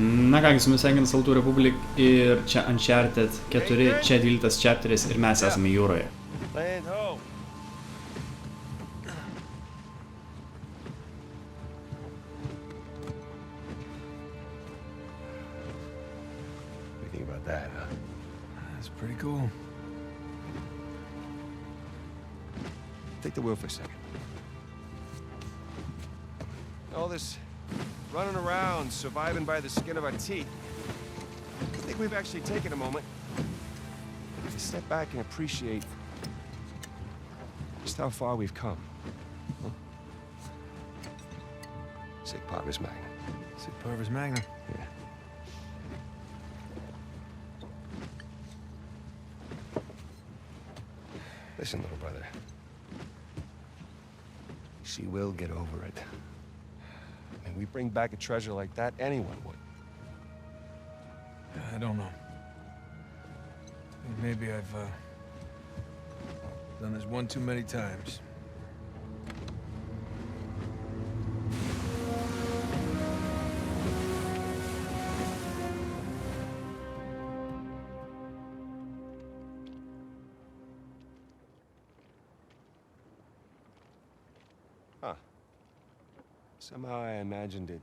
Na kągi, su jumis sveikinas Saltų Republic ir čia Uncharted 4, čia 12 chapteris ir mes esame jūroje. Land ho. What do you think about that, huh? That's pretty cool. Take the wheel for a second. All this running around, surviving by the skin of our teeth. I think we've actually taken a moment to step back and appreciate just how far we've come. Huh? Sic parvis magna. Sic parvis magna. Yeah. Listen, little brother. She will get over it. And we bring back a treasure like that, anyone would. I don't know. Maybe I've done this one too many times. Huh. Somehow I imagined it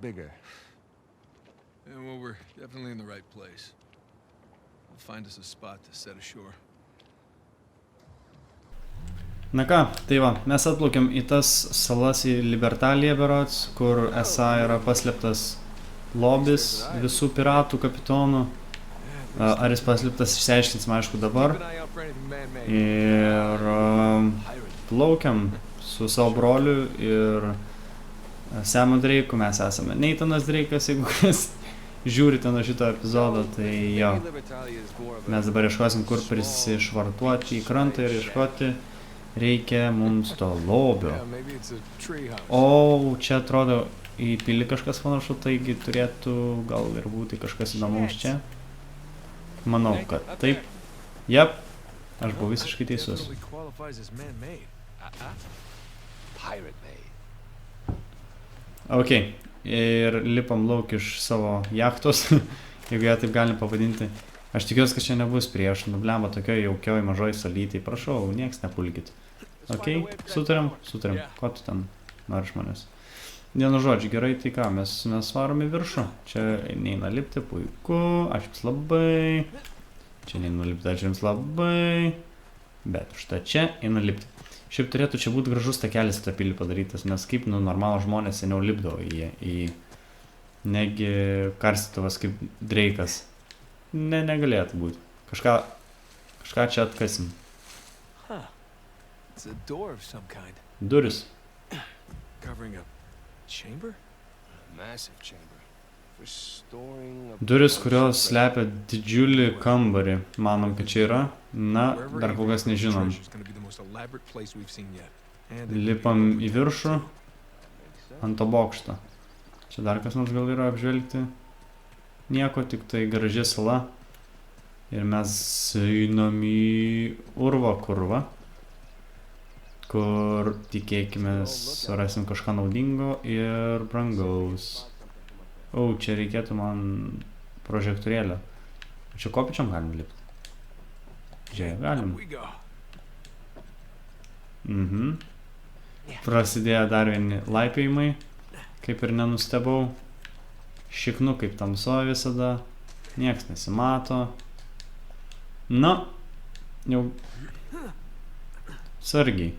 bigger. Yeah, well, we're definitely in the right place. We'll find us a spot to set ashore. Na ką, tai va, mes atplaukėm į tas salas į Libertaliją berods, kur esą yra paslėptas lobis visų piratų kapitonų. Ar jis paslėptas, išsiaiškinsim aišku dabar. Ir plaukiam su savo broliu ir Samu Dreiku mes esame. Nathanas Dreikas, jeigu kas žiūrite nuo šito epizodo, tai jo. Mes dabar ieškosim, kur prisišvartuoti į krantą ir ieškoti reikia mums to lobio. O, čia atrodo į pilį kažkas panašu, taigi turėtų gal ir būti kažkas įdomaus čia. Manau, kad taip. Jep, aš buvau visiškai teisus. Ok, ir lipam lauk iš savo jachtos, jeigu ją taip galim pavadinti. Aš tikiuosi, kad čia nebus prieš, blemba tokioj jaukioj mažoj salytei. Prašau, nieks nepulkit. Ok, sutariam? Sutariam. Ko tu ten nori iš manęs? Vienu žodžiu, gerai, tai ką, mes varom į viršų. Čia neina lipti, puiku, aš jums labai. Čia neina lipti, aš jums labai. Bet štai čia eina lipti. Šiaip turėtų čia būti gražus takelis tą pilį padarytas, nes kaip normalų žmonės seniau lipdavo į negi karstytuvas kaip Dreikas. Negalėtų būti. Kažką čia atkasim. Duris. Duris, kurios slepia didžiulį kambarį. Manom, kad čia yra. Na, dar kol kas nežinom. Lipam į viršų ant to bokšto. Čia dar kas nors gal yra apžvelgti. Nieko, tik tai graži sala. Ir mes einam į urvo kurvą, kur tikėkime surasim kažką naudingo ir brangaus. O, čia reikėtų man prožektorėlio. Čia kopičiom galim lipti. Žiūrėk, galim. Prasidėjo dar vieni laipiojimai, kaip ir nenustebau. Šiknu kaip tamsoje visada, nieks nesimato. Na, jau sargiai.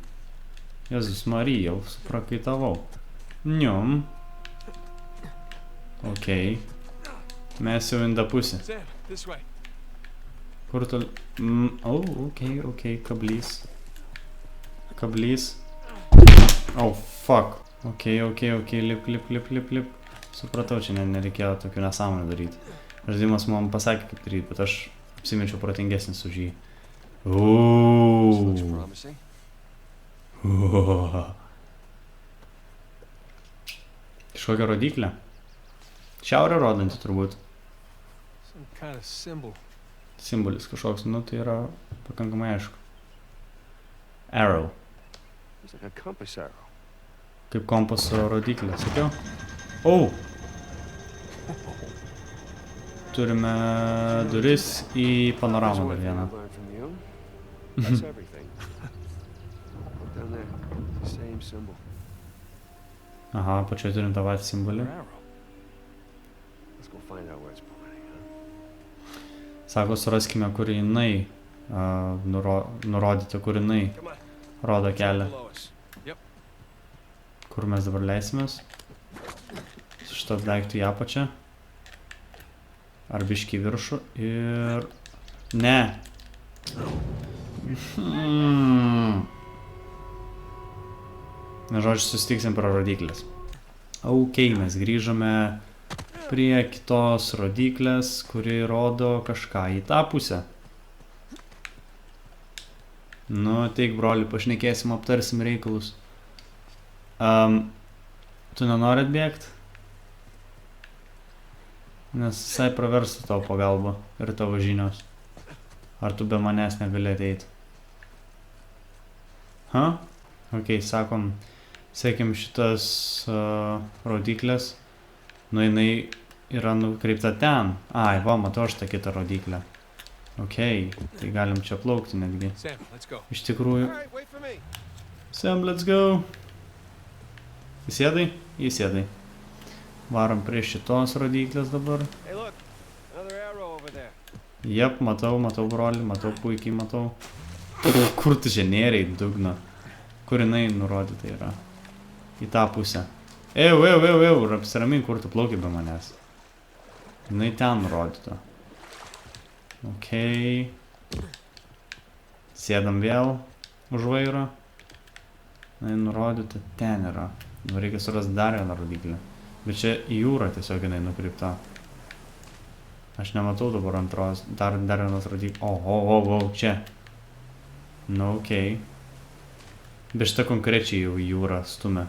Jėzus Marija, jau suprakaitavau. Nium. Ok. Mes jau inda pusė. Kur tol... ok, kablys. Kablys. Oh, fuck. Ok, lip. Supratau, čia nereikėjo tokių nesąmonių daryti. Žaidimas man pasakė, kaip daryti, bet aš apsimečiau protingesnis už jį. Kažkokia rodiklė. Šiaurė rodanti turbūt. Simbolis kažkoks, nu tai yra pakankamai aišku. Arrow. Kaip kompaso rodiklė, sakiau? Oh! turime duris į panoramą dar vieną. Learned from you. That's everything. Look down there. Same symbol. Aha, pačioj turim tą patį simbolį. Let's go find out where it's pointing, huh? Sako, suraskime, kur jinai nurodyti, kur jinai Come on. rodo Check kelią. below us. Kur mes dabar leisimės. Su šito daiktų į apačią. Ar biškį į viršų. Ir... Ne. Na, žodžiu, susitiksim prie rodiklės. Ok, mes grįžome prie kitos rodiklės, kuri rodo kažką į tą pusę. Nu, teik, broli, pašnekėsim, aptarsim reikalus. Tu nenori atbėgti? Nes visai praverstų tavo pagalba ir tavo žinios. Ar tu be manęs negali ateiti? Ha? Ok, sakom, sėkim šitas rodiklės. Nu, jinai yra nukreipta ten. Ai, va, matau aš tą kitą rodiklę. Ok, tai galim čia plaukti netgi. Sam, let's go. Iš tikrųjų. All right, wait for me. Sam, let's go. Įsėdai? Įsėdai. Varom prie šitos rodiklės dabar. Hey, look. Another arrow over there. Jep, matau, broli, matau, puikiai matau. Kur tu čia nėrei dugno? Kur jinai nurodyta yra? Į tą pusę. Jau, apsiramink, kur tu plauki be manęs. Jinai ten nurodyta. Ok. Sėdam vėl už vairo. Jinai nurodyta ten yra. Nu, reikia surasti dar vieną rodiklį. Bet čia į jūrą tiesiog jinai nukreipta. Aš nematau dabar antros, dar vienas rodiklį. O, čia. Nu, okei. Bet šitą konkrečiai jau į jūrą stumia.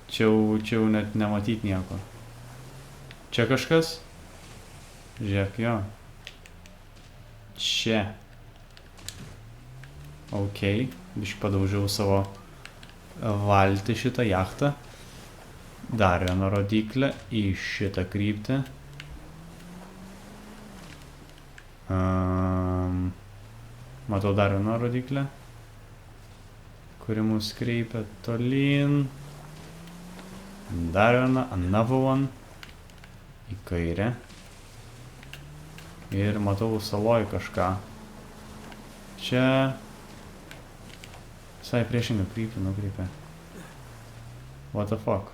Čia jau net nematyt nieko. Čia kažkas? Žiūrėk, jo. Čia. Okei. Biškai padaužiau savo valtį šitą jachtą. Dar vieną rodiklę į šitą kryptį. Matau dar vieną rodiklę, kuri mus kreipia tolyn. Dar vieną, another one. Į kairę. Ir matau saloj kažką. Čia visai priešingą kryptį nukreipia. What the fuck?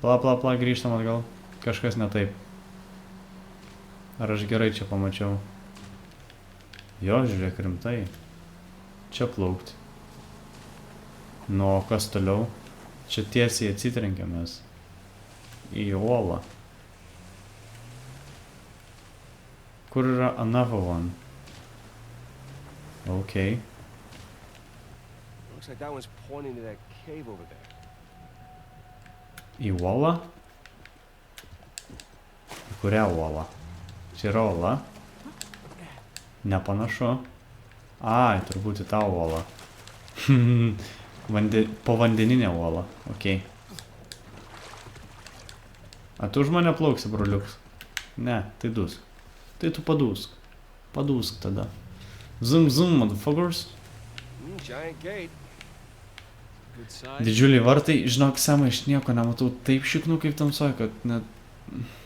Pla, grįžtam atgal. Kažkas ne taip. Ar aš gerai čia pamačiau? Jo, žiūrėk, rimtai. Čia plaukti. Nu, o kas toliau? Čia tiesiai atsitrenkėmės. Į uolą. Kur yra another one? Okay. Looks like that one's pointing to that cave over there. Į uolą? Į kurią uolą? Čia yra uola? Nepanašu. Ai, turbūt į tą uolą. Povandeninė uola. Ok. A tu už mane plauksi, broliuks? Ne, tai dusk. Tai tu padūsk. Padūsk tada. Zoom, motherfuckers. Giant gate. Good sign. Didžiuliai vartai, žinok, Samai, aš nieko nematau taip šiknų kaip tamsoj, kad net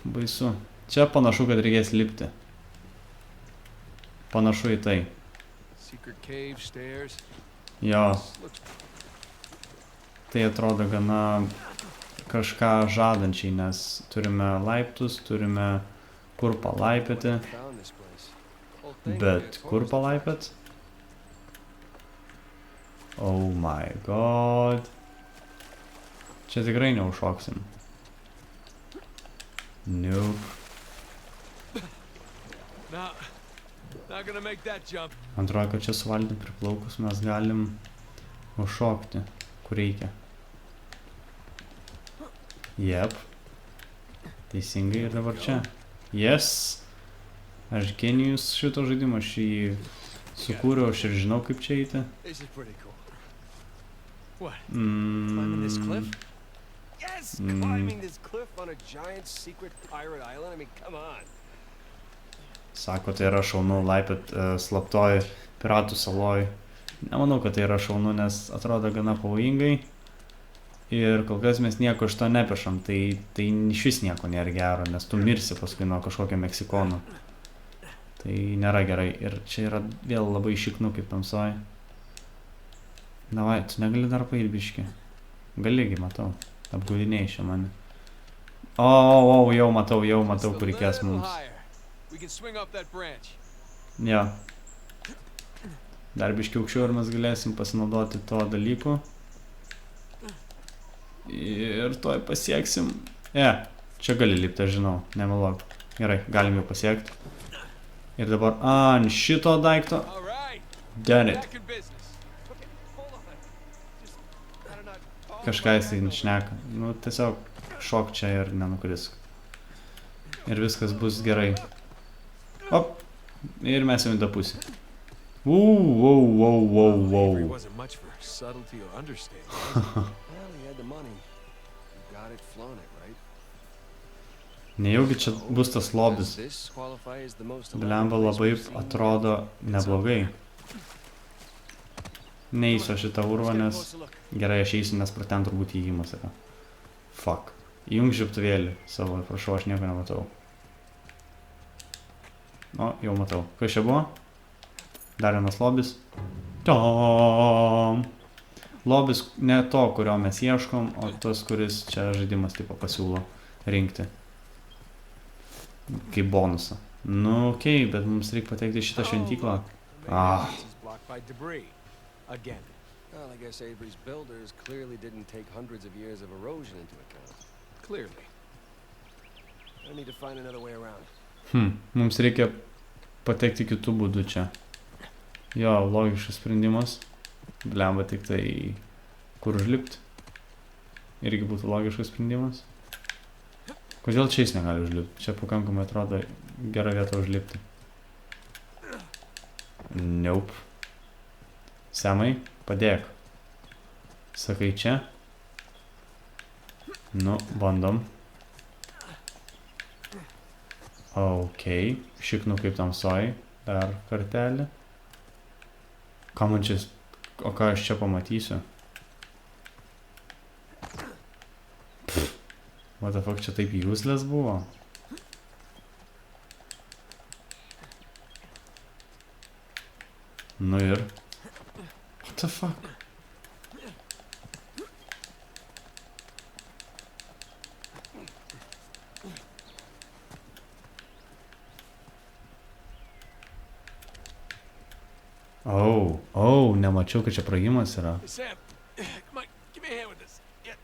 baisu. Čia panašu, kad reikės lipti. Panašu į tai. Secret cave, stairs. Jo. Tai atrodo gana kažką žadančiai, nes turime laiptus, turime kur palaipėti. Found this place. Bet kur palaipėt? Oh my god. Čia tikrai neužšoksim. Nope. Not gonna make that jump. Antroji, kad čia su valtim priplaukus mes galim užšokti, kur reikia. Jep. Teisingai ir dabar čia. Yes. Aš genijus šito žaidimo, aš jį sukūriau, aš ir žinau, kaip čia eiti. This is pretty cool. What? Climbing this cliff? Yes, climbing this cliff on a giant secret pirate island. I mean, come on. Sako, tai yra šaunu laipėt slaptoj piratų saloj. Nemanau, kad tai yra šaunu, nes atrodo gana pavojingai. Ir kol kas mes nieko iš to nepešam, tai iš vis nieko nėra gero, nes tu mirsi paskui nuo kažkokio Meksikono. Tai nėra gerai. Ir čia yra vėl labai šiknu kaip tamsoj. Davai, tu negali dar paeit biškį. Galigi, matau. Apgaudinėjai čia mane. O, jau matau, kur reikės mums. Jo. Dar biškį aukščiau ir mes galėsim pasinaudoti to dalyku. Ir toj pasieksim. Čia gali lipti, aš žinau, nemeluok. Gerai, galim jau pasiekti. Ir dabar ant šito daikto. Done it. Kažką jisai šneka. Nu, tiesiog šok čia ir nenukrisk. Ir viskas bus gerai. Op. Ir mes jau į tą pusę. Wow. Nejaugi čia bus tas lobis. Blemba labai atrodo neblogai. Neįsiu šitą urvą, nes gerai aš eisiu, nes pro ten turbūt įėjimas yra. Fuck. Įjung žiūrtuvėlį savo, prašau, aš nieko nematau. O, jau matau. Kas čia buvo? Dar vienas lobis. Tom. Lobis ne to, kurio mes ieškom, o tas, kuris čia žaidimas tipo pasiūlo rinkti. Kaip bonusą. Nu, okei, bet mums reikia patekti šitą šventyklą. Again. Well, I guess Avery's builders clearly didn't take hundreds of years of erosion into account. Clearly. I need to find another way around. Mums reikia patekti kitų būdų čia. Jo, logiškas sprendimas. Blemba tik tai kur užlipti. Irgi būtų logiškas sprendimas. Kodėl čia jis negali užlipti? Čia pakankamai atrodo gera vieta užlipti. Nope. Semai, padėk. Sakai čia. Nu, bandom. Okei. Šiknu kaip tamsoj. Dar kartelį. Ką man čia... O ką aš čia pamatysiu? What the fuck, čia taip useless buvo? Nu ir... What the fuck? Nemačiau, kad čia praėjimas yra.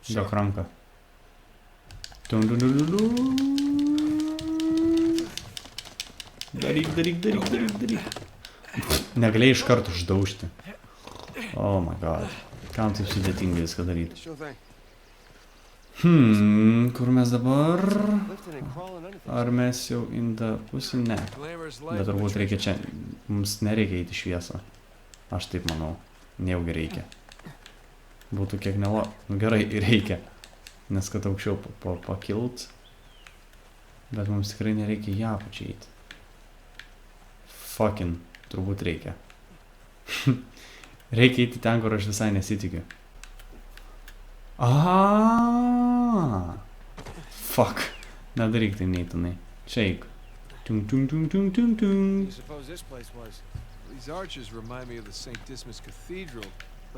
Duok ranką. Daryk. Negalėjai iš karto uždaužti. Oh my god. Kam taip sudėtingai viską daryti? Kur mes dabar? Ar mes jau inda pusį? Ne. Bet turbūt reikia čia. Mums nereikia eiti šviesą. Aš taip manau. Nejaugi reikia. Būtų kiek nelo... Nu gerai, reikia. Nes kad aukščiau pakilt. Bet mums tikrai nereikia ją pačiai eiti. Fucking. Turbūt reikia. Reikia eiti ten, kur aš visai nesitikiu. Fuck. Nedaryk tai neįtinai. Čia eik. Tung.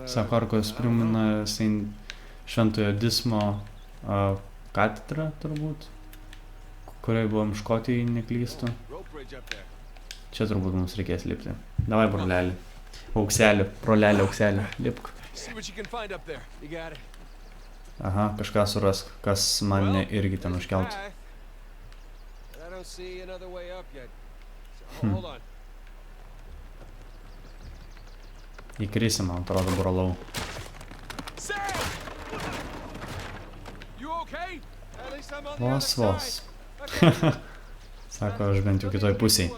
Sako, arkos primena Šventojo Dismo katedrą, turbūt. Kurioje buvom Škotijai, neklystu. Čia turbūt mums reikės lipti. Davai, brolelį. Aukselį, brolelį, aukselį. Lipk. Aha, kažką surask, kas mane irgi ten užkeltų. Įkrisi, man atrodo, brolau. Vos. Sako, aš bent jau kitoj pusėj.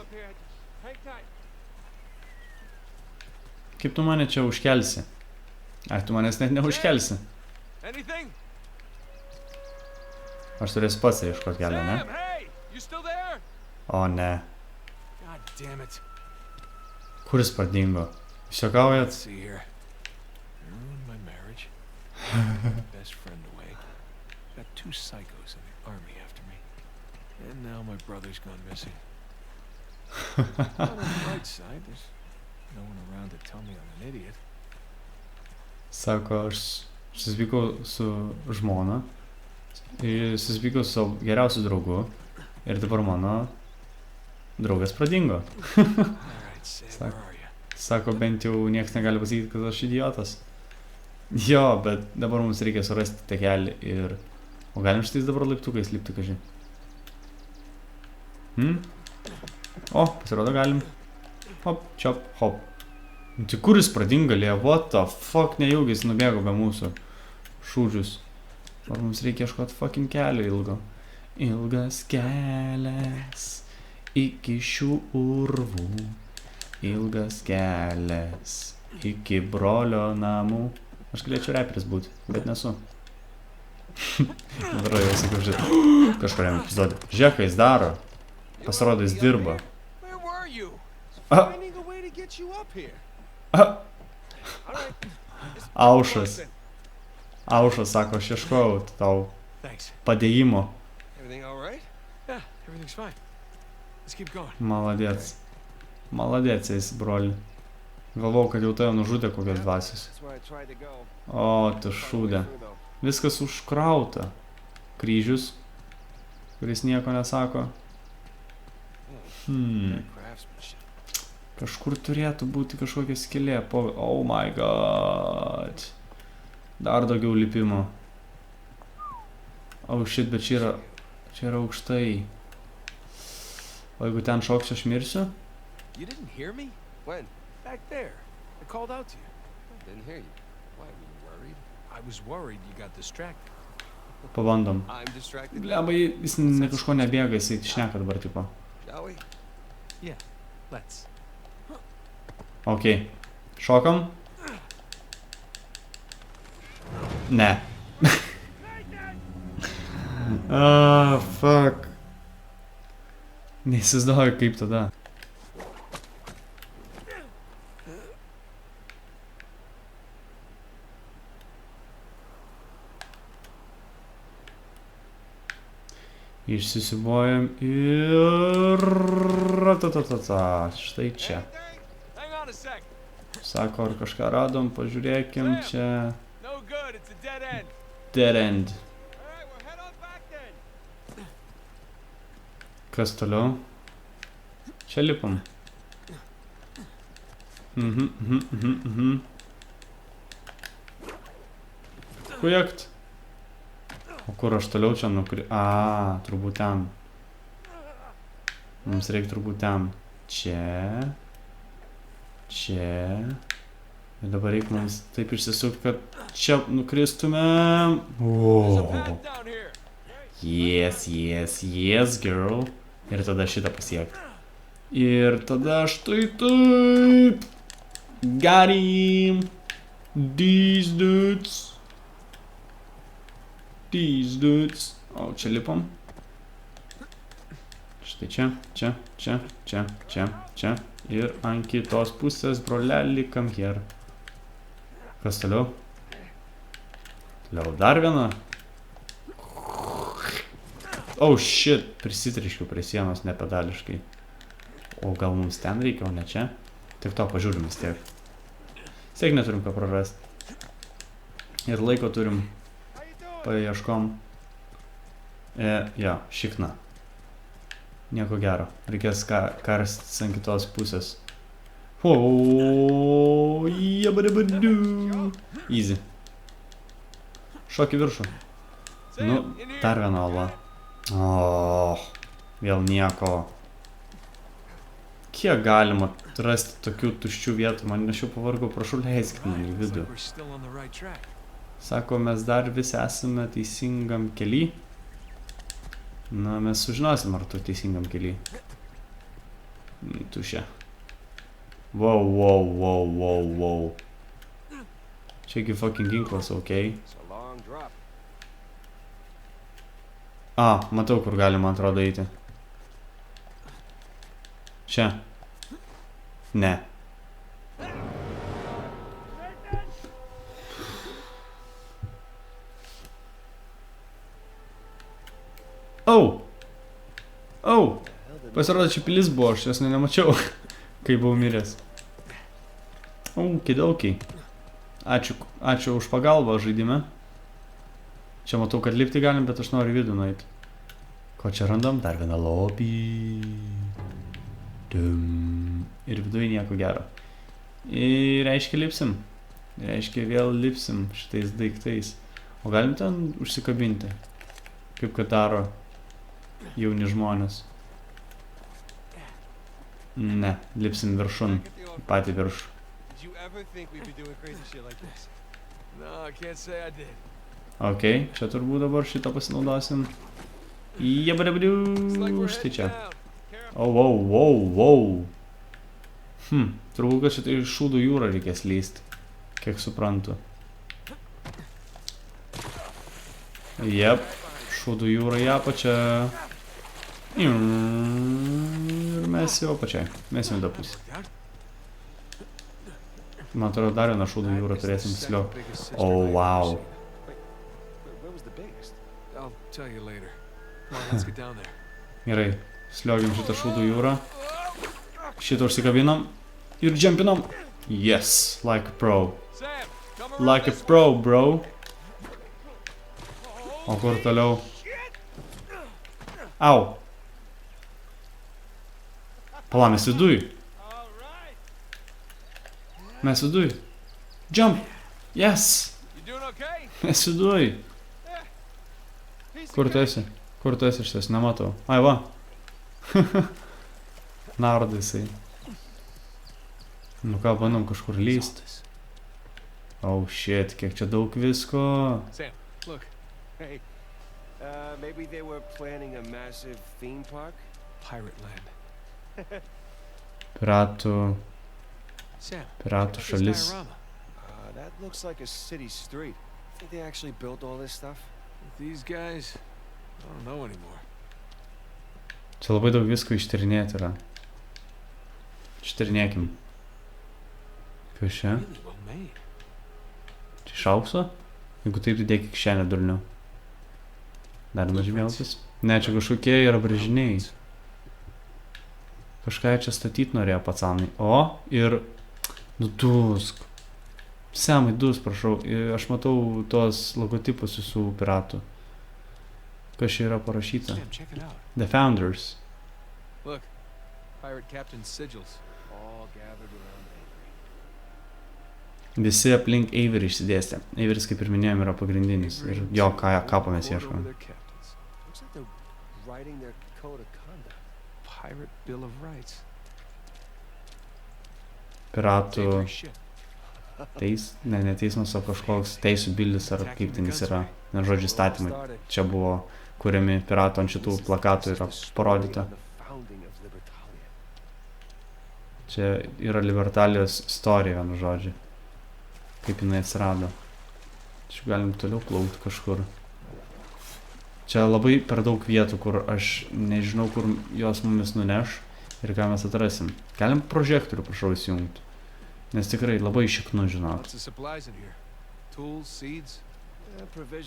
Kaip tu mane čia užkelsi? Ai, tu manęs net neužkelsi. Aš turėsiu pats ieškoti kelio, ne? Sam, hey! You still there? O ne. God damn it. Kuris pradingo? Jūs juokaujat? Let's see here. Ruined my marriage. Best friend away. Got 2 psychos in the army after me. And now my brother's gone missing. But on the bright side, there's no one around to tell me I'm an idiot. Sako, aš susipykau su žmona, susipykau su savo geriausiu draugu ir dabar mano draugas pradingo. Alright, Sam, where are you? Sako, bent jau niekas negali pasakyti, kad aš idiotas. Jo, bet dabar mums reikia surasti takelį ir... O galim šitais dabar laiptukais lipti, kažin? O, pasirodo galim. Hop, čiop, hop. Tai kuris pradingo lėjo? What the fuck, nejaugi jis nubėgo be mūsų šūdžius. Ar mums reikia ieškoti fucking kelio ilgo? Ilgas kelias iki šių urvų. Ilgas kelias iki brolio namų. Aš galėčiau reperis būti, bet nesu. Dabar jau sakiau, žiūrėt, kažkuriam epizodė. Žiūrėk, ką jis daro. Pasirodo, jis dirba. Where were you? Ah. Finding a way to get you up here. Ah. Alright. Aušas. Aušas sako, aš ieškojau tau Thanks. padėjimo. Everything alright? Yeah, everything's fine. Let's keep going. Maladėts. Maladėtsiais, broli. Galvau, kad jau tave nužudė kokios dvasios. That's where I tried to go. O, tu šūdė. Viskas užkrauta. Kryžius, kuris nieko nesako. Craftsmanship. Kažkur turėtų būti kažkokia skylė. Oh my god. Dar daugiau lipimo. Oh shit, bet čia yra aukštai. O jeigu ten šoksiu, aš mirsiu? You didn't hear me? When? Back there. I called out to you. I didn't hear you. Why, were you worried? I was worried you got distracted. Pabandom. I'm distracted. Bleba, jis ne kažko nebėga, jisai šneka dabar, tipo. Shall we? Yeah, let's. Ok. Šokam? Ne. Fuck. Neįsivaizduoju kaip tada. Išsisibuojam ir... Štai čia. Hang on a sec. Sako, ar kažką radom, pažiūrėkim čia. No good, it's a dead end. Dead end. Alright, we'll head on back then. Kas toliau? Čia lipam. Kujakt. O kur aš toliau čia nukri... turbūt ten. Mums reikia turbūt ten. Čia. Čia. Ir dabar reikia mums taip išsisukti, kad čia nukristumėm. Yes, yes, yes, girl. Ir tada šitą pasiekti. Ir tada štai taip. Got him. These dudes. These dudes. O, čia lipam. Štai čia, čia, čia, čia, čia, čia. Ir ant kitos pusės, brolelį, come here. Kas toliau? Toliau dar viena. Oh shit, prisitriškiau prie sienos nepedališkai. O gal mums ten reikia, o ne čia? Tik to pažiūrim vis tiek. Tiek neturim ką prarasti. Ir laiko turim. Paieškom. Jo, šikna. Nieko gero. Reikės karstis ant kitos pusės. Easy. Šok į viršų. Nu, dar viena ola. Vėl nieko. Kiek galima rasti tokių tuščių vietų? Man aš jau pavargau, prašau leiskit man į vidų. Sako, mes dar vis esame teisingam kely. Na, mes sužinosim, ar tu teisingam kely. Tušia. Wow, wow, wow, wow, wow. Čiagi fucking ginklas, okei. A, matau, kur galima, atrodo, eiti. Čia. Ne. Au! Au! Pasirodo, čia pilis buvo, aš jos nemačiau, kai buvau miręs. Okidokiai. Ačiū už pagalbą žaidime. Čia matau, kad lipti galim, bet aš noriu vidų nueiti. Ko čia randam? Dar vieną lobį. Ir viduje nieko gero. Ir reiškia lipsim. Reiškia vėl lipsim šitais daiktais. O galim ten užsikabinti. Kaip kad daro jauni žmonės. Ne, lipsim viršun. Patį viršų. Did you ever think we'd be doing crazy shit like this? No, I can't say I did. Ok, čia turbūt dabar šitą pasinaudosim. Jebadabadiu, štai čia. Wow. Turbūt, kad šitą iš šūdų jūrą reikės lysti. Kiek suprantu. Jep, šūdų jūra į apačią. Ir mes jau apačiai. Mes jau į tą pusę. Man atrodo, dar vieną šūdų jūrą turėsim sliau. Wow. I'll tell you later. Come on, let's get down there. Gerai, sliogim šitą šūdų jūrą. Šitą užsikabinam. Ir jumpinam. Yes, like a pro. Sam, come Like a pro, bro. O kur toliau? Au. Pala, mes viduj. Mes viduj. Jump. Yes. You doing okay? Mes viduj. Kur tu esi? Kur tu esi šitas? Nematau. Ai, va. Nardo jisai. Nu ką, bandom kažkur lyst. Oh shit, kiek čia daug visko. Sam, look. Hey, maybe they were planning a massive theme park? Pirate land. Piratų Sam, Piratų check this šalis. diorama. That looks like a city street. Think they actually built all this stuff? These guys, I don't know anymore. Čia labai daug visko ištyrinėti yra. Ištyrinėkim. Kas čia? Really well made. Čia iš aukso? Jeigu taip, tai dėk kišenę durniau. Dar nužymėltis? Ne, čia kažkokie yra brėžiniai. Kažką čia statyti norėjo pacanai. O, ir... Nudusk. Semai, dus, prašau. Ir aš matau tos logotipus visų piratų. Kas čia yra parašyta? Sam, check it out. The Founders. Look, pirate captain sigils. All gathered around Avery. Visi aplink Avery išsidėstė. Averis, kaip ir minėjom, yra pagrindinis. Ir jo kapo mes Report ieškom. over their captains. Looks like they're writing their code of conduct. Pirate Bill of Rights. Piratų Avery ship. ne teismas, o kažkoks teisų bildis ar kaip ten jis yra. Na, žodžiu, įstatymai. Čia buvo kuriami piratų ant šitų plakatų yra parodyta. Čia yra Libertalijos istorija, vienu žodžiu. Kaip jinai atsirado. Čia galim toliau plaukti kažkur. Čia labai per daug vietų, kur aš nežinau, kur jos mumis nuneš ir ką mes atrasim. Galim prožektorių, prašau, įsijungti. Nes tikrai labai šiknu, žinot. Lots of supplies in here. Tools, seeds.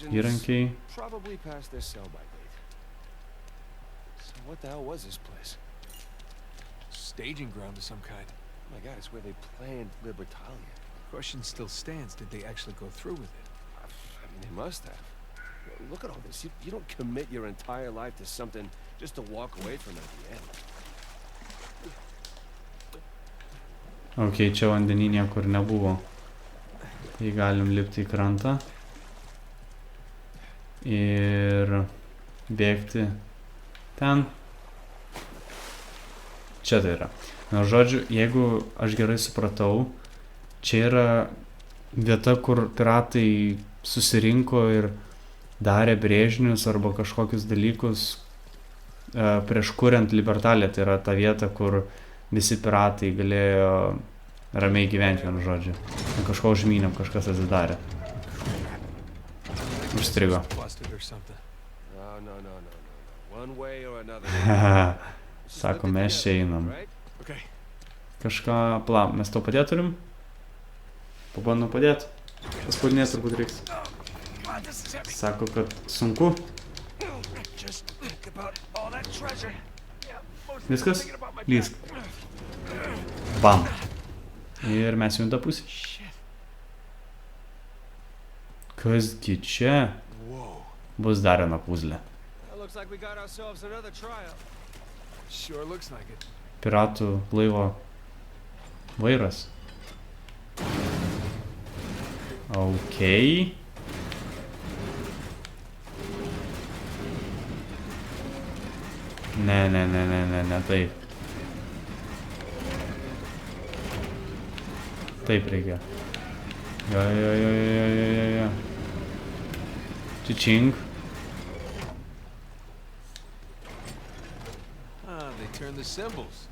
Įrankiai. Probably past their sell-by date. So what the hell was this place? Staging ground of some kind. Oh my god, it's where they planned Libertalia. Question still stands. Did they actually go through with it? I mean, they must have. Look at all this. You don't commit your entire life to something just to walk away from it at the end. Ok, čia vandenį niekur nebuvo. Tai galim lipti į krantą. Ir bėgti ten. Čia tai yra. Na, žodžiu, jeigu aš gerai supratau, čia yra vieta, kur piratai susirinko ir darė brėžinius arba kažkokius dalykus prieš kuriant Libertaliją. Tai yra ta vieta, kur visi piratai galėjo ramiai gyventi, vienu žodžiu. Kažko užmynėm, kažkas atsidarė. Užstrigo. No, no, no, no, no, no. One way or another. Sako, mes čia einam. Right? Okay. Kažką, plam, mes to padėt turim? Pabandom padėt. Paspaudinės turbūt reiks. Sako, kad sunku. Viskas? Lysk. Bam. Ir mes jau į tą pusę. Kasgi čia? Bus dar viena puzlė. That looks like we got ourselves another trial. Sure looks like it. Piratų laivo vairas. Okay. Ne, taip. Taip reikia. Jo. Čičing. Ah, they turned the symbols.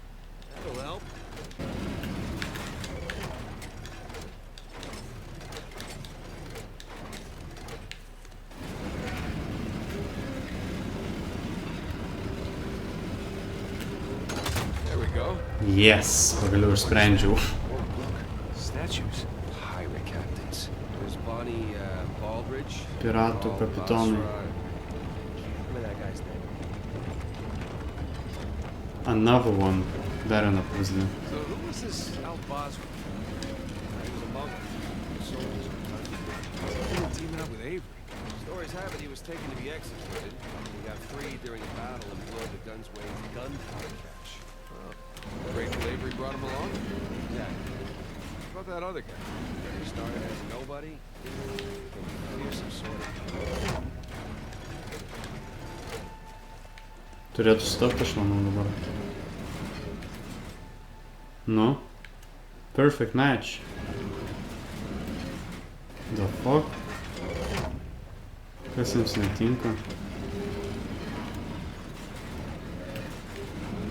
That'll help. There we go. Yes, pagaliau išsprendžiau. Statues. Pirate captains. There's Bonnie Baldridge. Piratų Paul kapitonai. Basra. Remember that guy's name? Another one. Dar viena puzlė. So who was this Al Basra? He was a muggle. Soldiers of the country. He was teaming up with Avery. Stories have it he was taken to be executed. He got freed during a battle and blew the Gunsway's gunpowder cache. Grateful Avery brought him along. Exactly. What about that other guy? He started as nobody. Fearsome sort of. Turėtų stopti, aš manau dabar. Nu. Perfect match. The fuck? Kas jums netinka?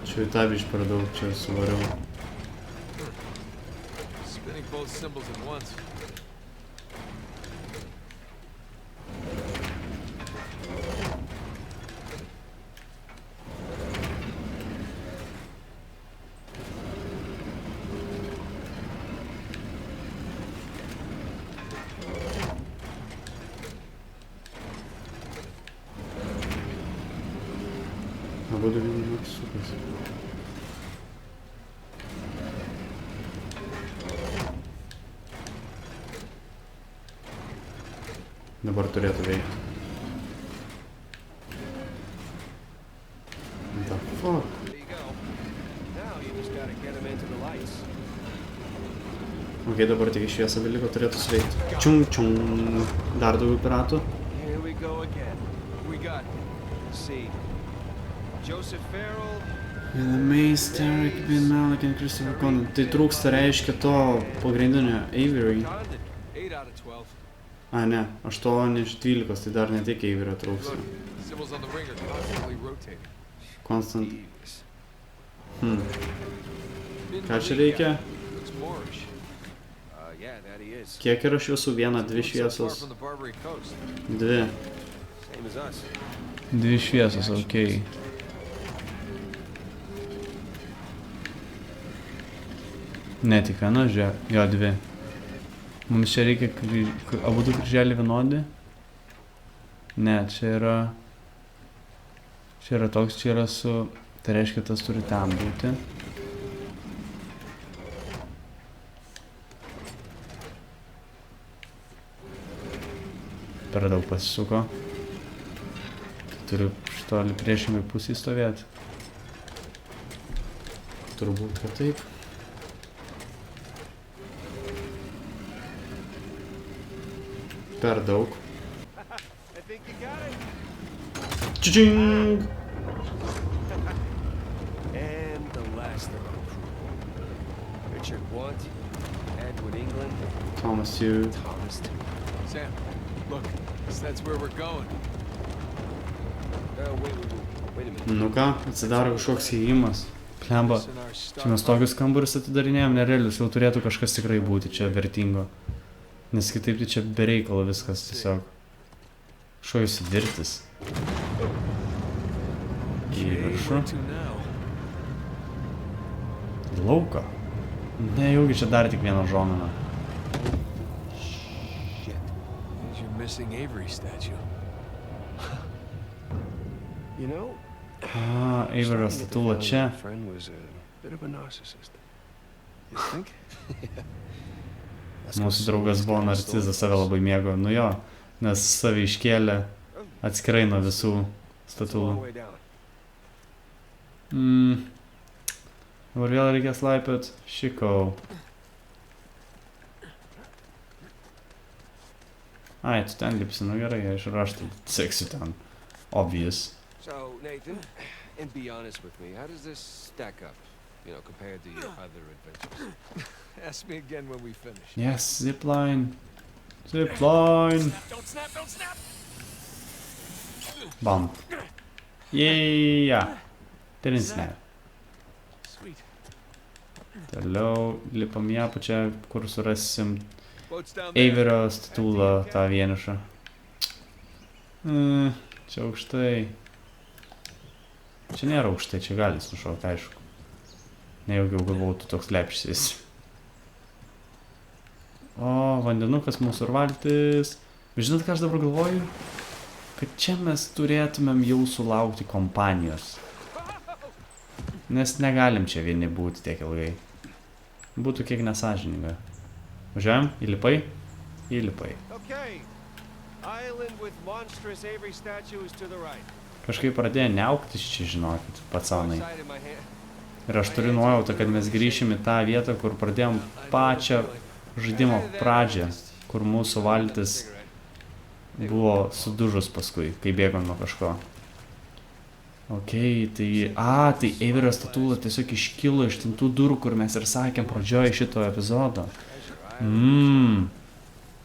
Čia į tą biškį per daug čia suvariau. Spinning both symbols at once. Abudu vienu metu sukasi. Dabar turėtų veikti. What the fuck? There you go. Now you just gotta get him into the lights. Ok, dabar tik šviesa beliko, turėtų sveikti. Čiung. Dar daugiau piratų. Here we go again. We got. See. Joseph Farrell. Viena Mace, Tarek, Ben Malik and Christopher Condon. Tai trūksta reiškia to pagrindinio Avery. Condon. 8 out of 12. A, ne, 8 iš 12, tai dar ne tik Avery trūksta. Look, symbols on the ring are constantly rotating. Constant. Thieves. Min Ką čia Malia reikia? looks Moorish. Yeah, that he is. Kiek yra šviesų? Viena, dvi So far šviesos. from the Barbary coast. Dvi. Same as us. Dvi šviesos, okei. Ne, tik viena, jo, dvi. Mums čia reikia, abu du kryželiai vienodi? Ne, čia yra... Čia yra toks, čia yra su... Tai reiškia, tas turi ten būti. Per daug pasisuko. Turiu šitoli priešingai pusėj stovėti. Turbūt, kad taip. Per daug. I think you got it. Čičing! And the last of our crew. Richard Watt, Edward England, Thomas Hugh. Thomas Tuchel. Sam, look, that's where we're going. Wait a minute. Nu ką, atsidaro kažkoks įėjimas. Plemba, This in our čia mes tokius kambarius atidarinėjom nerealius, jau turėtų kažkas tikrai būti čia vertingo. Nes kitaip tai čia bereikalo viskas tiesiog. Šojus virtis. Į Okay, viršų. where to now? Į lauką. Nejaugi čia dar tik vieną žominą. Shit. There's your missing Avery statue. You know, Eiverio starting to get the statula feeling čia. my friend was a bit of a narcissist. You think? Let's go Mūsų see draugas this buvo guy's narcizas, story save first. labai mėgo. Nu jo, nes save iškėlė atskirai nuo visų It's a long statulų. way down. Dabar vėl reikės laipiot. Šikau. Ai, tu ten lipsi, nu gerai, aš ir aš tai seksiu ten. Obvious. So, Nathan, and be honest with me, how does this stack up? You know, compared to your other adventures. Ask me again when we finish. Yes, zipline. Zipline. Don't snap, don't snap! Bam. Yeah. Didn't snap. Sweet. Toliau lipam į apačią, kur surasim Boat's down there. Eiverio statulą, tą vienišą. Čia aukštai. Čia nėra aukštai, čia gali nušaukti, aišku. Nejaugi jau galvau, tu toks lepšys. O, vandenukas mūsų ir valtis. Žinot, ką aš dabar galvoju? Kad čia mes turėtumėm jau sulaukti kompanijos. Nes negalim čia vieni būti tiek ilgai. Būtų kiek nesąžininga. Važiuojam, įlipai? Įlipai. Okay. Island with monstrous Avery statues to the right. Kažkaip pradėjo neauktis čia, žinokit, pacanai. Side in my hand. Ir aš turiu nuojautą, kad mes grįšim į tą vietą, kur pradėjom pačią žaidimo pradžią, kur mūsų valtis buvo sudužus paskui, kai bėgom nuo kažko. Okei, tai... tai Eiverio statula tiesiog iškilo iš tų durų, kur mes ir sakėm pradžioje šito epizodo.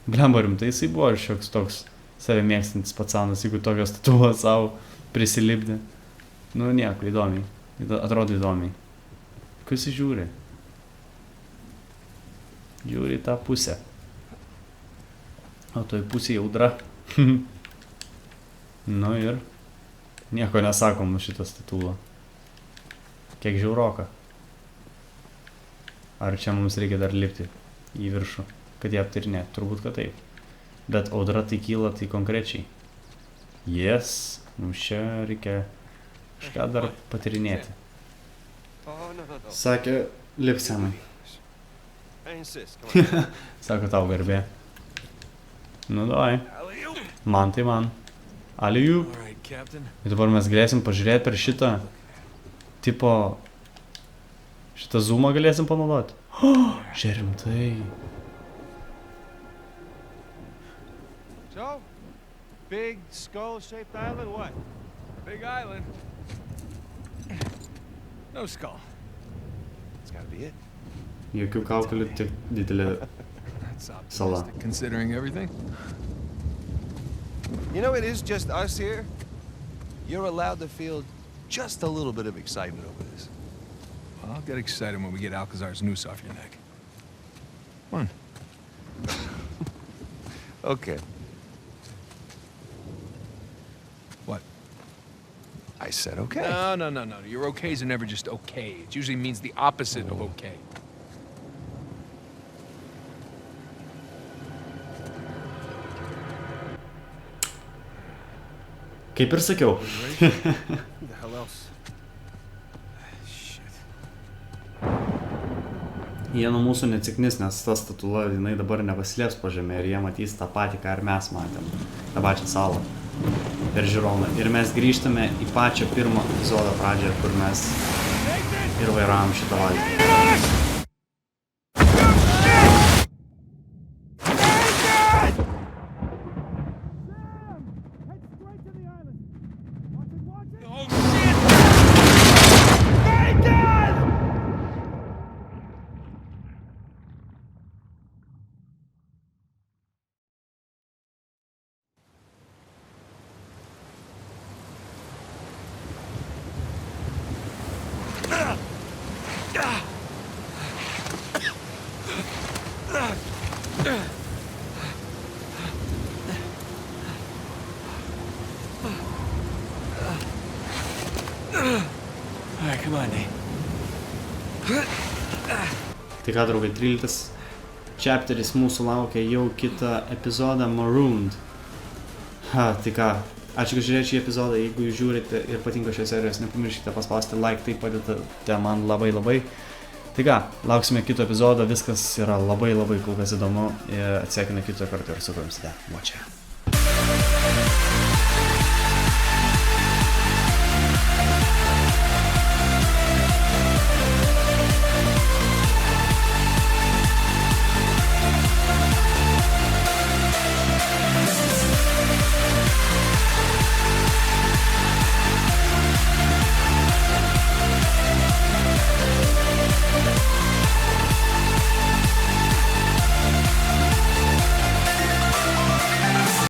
Blemba, rimtai jisai buvo šioks toks save mėgstantis pacanas, jeigu tokią statulą savo prisilipdė. Nu, nieko, įdomiai. Atrodo įdomiai. Kas jis žiūri? Žiūri į tą pusę. O toj pusėje audra. Nu ir nieko nesakom šitą statulą. Kiek žiauroka. Ar čia mums reikia dar lipti į viršų, kad ją aptarinėt? Turbūt, kad taip. Bet audra tai kyla tai konkrečiai. Yes, mums čia reikia kažką dar patirinėti. Oh, no. Sakė, lip senai. I insist. Come on. Sako tau garbė. Nu, davai. Alley-oop! Man tai man. Alijų. All right, Captain. Ir dabar mes galėsim pažiūrėti per šitą tipo... Šitą zoomą galėsim panaudoti. Čia rimtai. So, big skull-shaped island, what? Big island. No skull. It's gotta be it. Jokių kaukolių, tik didelė That's sala. optimistic considering everything. You know, it is just us here. You're allowed to feel just a little bit of excitement over this. Well, I'll get excited when we get Alcazar's noose off your neck. Come on. Okay. What? I said okay. No. Your okays are never just okay. It usually means the opposite of okay. Kaip ir sakiau. Who the hell else? Shit. Jie nuo mūsų neatsiknis, nes ta statula, jinai dabar nepaslėps po žemę ir jie matys tą patį, ką ir mes matėm. tą pačią salą per žiūroną. Ir mes grįžtame į pačią pirmą epizodo pradžią, kur mes ir vairavom šitą valgį. Come on, Nate. Tai ką, draugai, 13 chapteris mūsų laukia jau kitą epizodą Marooned. Tai ką, ačiū, kad žiūrėjote šį epizodą, jeigu jūs žiūrite ir patinka šios serijos, nepamirškite paspausti like, tai padedate man labai. Tai ką, lauksime kito epizodo, viskas yra labai kol kas įdomu ir atsiekime kito karto ir su kuo jums te. Watch out.